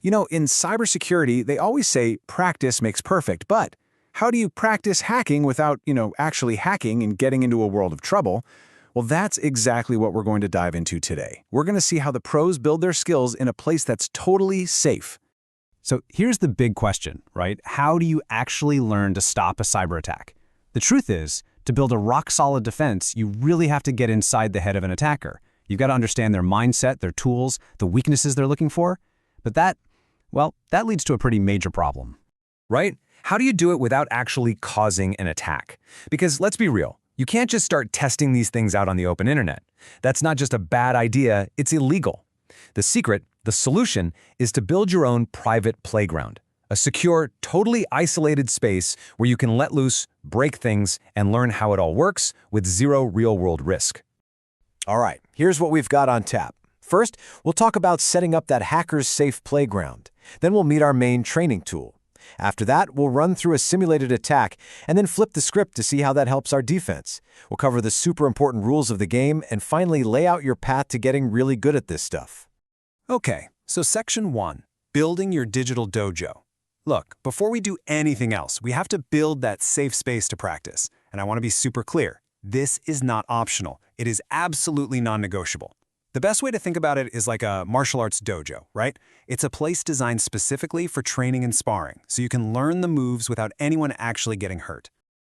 You know, in cybersecurity, they always say practice makes perfect, but how do you practice hacking without, actually hacking and getting into a world of trouble? Well, that's exactly what we're going to dive into today. We're going to see how the pros build their skills in a place that's totally safe. So here's the big question, right? How do you actually learn to stop a cyber attack? The truth is, to build a rock-solid defense, you really have to get inside the head of an attacker. You've got to understand their mindset, their tools, the weaknesses they're looking for. But that leads to a pretty major problem. Right? How do you do it without actually causing an attack? Because let's be real, you can't just start testing these things out on the open internet. That's not just a bad idea, it's illegal. The secret, the solution, is to build your own private playground. A secure, totally isolated space where you can let loose, break things, and learn how it all works with zero real-world risk. All right, here's what we've got on tap. First, we'll talk about setting up that hacker's safe playground. Then we'll meet our main training tool. After that, we'll run through a simulated attack and then flip the script to see how that helps our defense. We'll cover the super important rules of the game and finally lay out your path to getting really good at this stuff. Okay, so Section 1, building your digital dojo. Look, before we do anything else, we have to build that safe space to practice. And I want to be super clear. This is not optional. It is absolutely non-negotiable. The best way to think about it is like a martial arts dojo, right? It's a place designed specifically for training and sparring, so you can learn the moves without anyone actually getting hurt.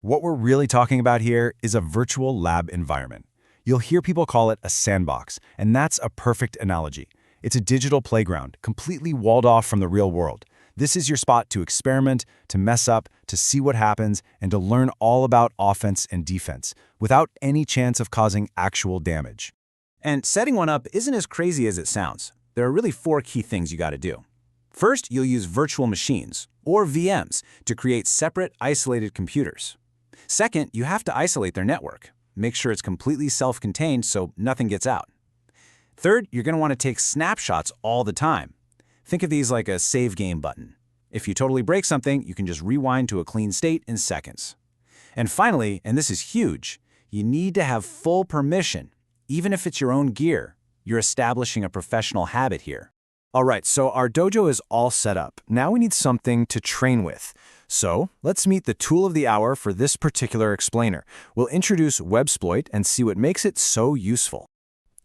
What we're really talking about here is a virtual lab environment. You'll hear people call it a sandbox, and that's a perfect analogy. It's a digital playground, completely walled off from the real world. This is your spot to experiment, to mess up, to see what happens, and to learn all about offense and defense, without any chance of causing actual damage. And setting one up isn't as crazy as it sounds. There are really 4 key things you got to do. First, you'll use virtual machines, or VMs, to create separate, isolated computers. Second, you have to isolate their network. Make sure it's completely self-contained so nothing gets out. Third, you're going to want to take snapshots all the time. Think of these like a save game button. If you totally break something, you can just rewind to a clean state in seconds. And finally, and this is huge, you need to have full permission. Even if it's your own gear, you're establishing a professional habit here. All right, so our dojo is all set up. Now we need something to train with. So let's meet the tool of the hour for this particular explainer. We'll introduce Websploit and see what makes it so useful.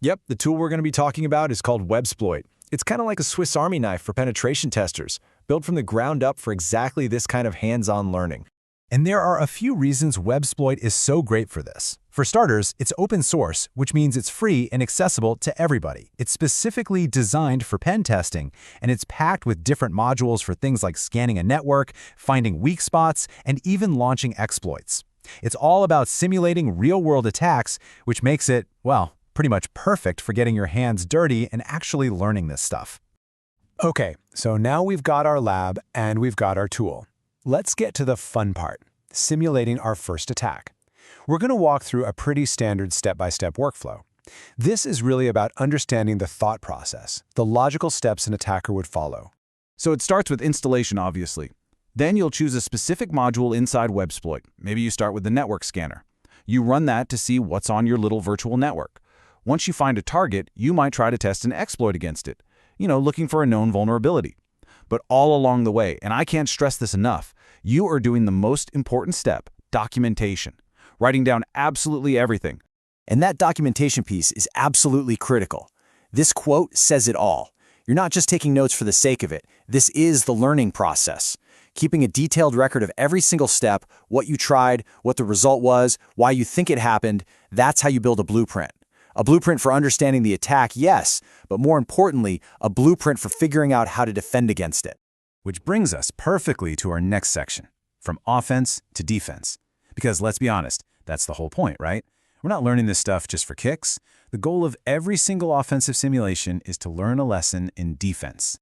Yep, the tool we're going to be talking about is called Websploit. It's kind of like a Swiss Army knife for penetration testers, built from the ground up for exactly this kind of hands-on learning. And there are a few reasons Websploit is so great for this. For starters, it's open source, which means it's free and accessible to everybody. It's specifically designed for pen testing, and it's packed with different modules for things like scanning a network, finding weak spots, and even launching exploits. It's all about simulating real-world attacks, which makes it, well, pretty much perfect for getting your hands dirty and actually learning this stuff. Okay, so now we've got our lab and we've got our tool. Let's get to the fun part, simulating our first attack. We're going to walk through a pretty standard step-by-step workflow. This is really about understanding the thought process, the logical steps an attacker would follow. So it starts with installation, obviously. Then you'll choose a specific module inside Websploit. Maybe you start with the network scanner. You run that to see what's on your little virtual network. Once you find a target, you might try to test an exploit against it, looking for a known vulnerability. But all along the way, and I can't stress this enough, you are doing the most important step, documentation, writing down absolutely everything. And that documentation piece is absolutely critical. This quote says it all. You're not just taking notes for the sake of it. This is the learning process. Keeping a detailed record of every single step, what you tried, what the result was, why you think it happened, that's how you build a blueprint. A blueprint for understanding the attack, yes, but more importantly, a blueprint for figuring out how to defend against it. Which brings us perfectly to our next section, from offense to defense. Because let's be honest, that's the whole point, right? We're not learning this stuff just for kicks. The goal of every single offensive simulation is to learn a lesson in defense.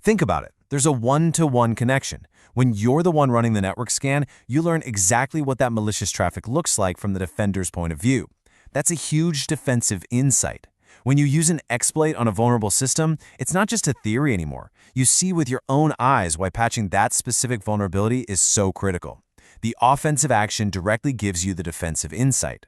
Think about it. There's a one-to-one connection. When you're the one running the network scan, you learn exactly what that malicious traffic looks like from the defender's point of view. That's a huge defensive insight. When you use an exploit on a vulnerable system, it's not just a theory anymore. You see with your own eyes why patching that specific vulnerability is so critical. The offensive action directly gives you the defensive insight.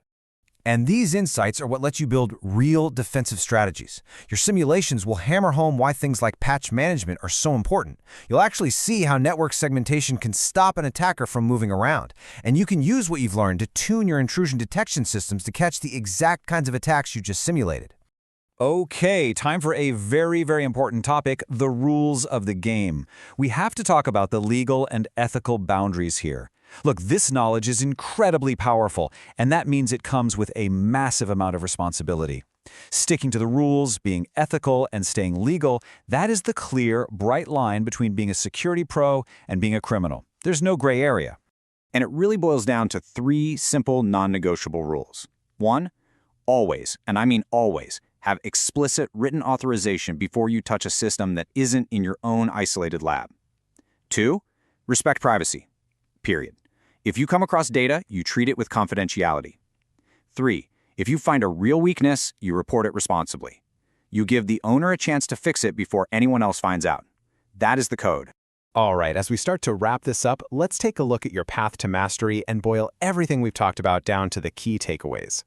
And these insights are what lets you build real defensive strategies. Your simulations will hammer home why things like patch management are so important. You'll actually see how network segmentation can stop an attacker from moving around. And you can use what you've learned to tune your intrusion detection systems to catch the exact kinds of attacks you just simulated. Okay, time for a very, very important topic, the rules of the game. We have to talk about the legal and ethical boundaries here. Look, this knowledge is incredibly powerful, and that means it comes with a massive amount of responsibility. Sticking to the rules, being ethical, and staying legal, that is the clear, bright line between being a security pro and being a criminal. There's no gray area. And it really boils down to 3 simple non-negotiable rules. 1, always, and I mean always, have explicit written authorization before you touch a system that isn't in your own isolated lab. 2, respect privacy. Period. If you come across data, you treat it with confidentiality. 3, if you find a real weakness, you report it responsibly. You give the owner a chance to fix it before anyone else finds out. That is the code. All right, as we start to wrap this up, let's take a look at your path to mastery and boil everything we've talked about down to the key takeaways.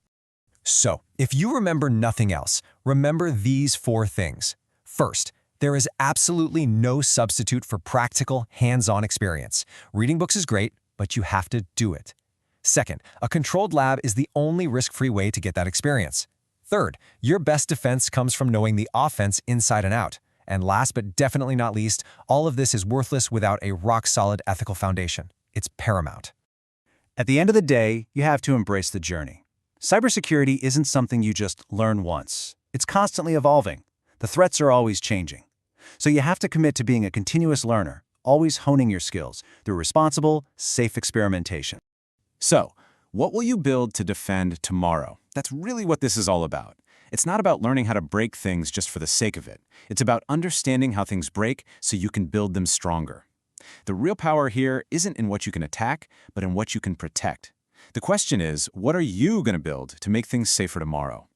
So, if you remember nothing else, remember these 4 things. First, there is absolutely no substitute for practical, hands-on experience. Reading books is great, but you have to do it. Second, a controlled lab is the only risk-free way to get that experience. Third, your best defense comes from knowing the offense inside and out. And last but definitely not least, all of this is worthless without a rock-solid ethical foundation. It's paramount. At the end of the day, you have to embrace the journey. Cybersecurity isn't something you just learn once. It's constantly evolving. The threats are always changing. So you have to commit to being a continuous learner, always honing your skills through responsible, safe experimentation. So, what will you build to defend tomorrow? That's really what this is all about. It's not about learning how to break things just for the sake of it. It's about understanding how things break so you can build them stronger. The real power here isn't in what you can attack, but in what you can protect. The question is, what are you going to build to make things safer tomorrow?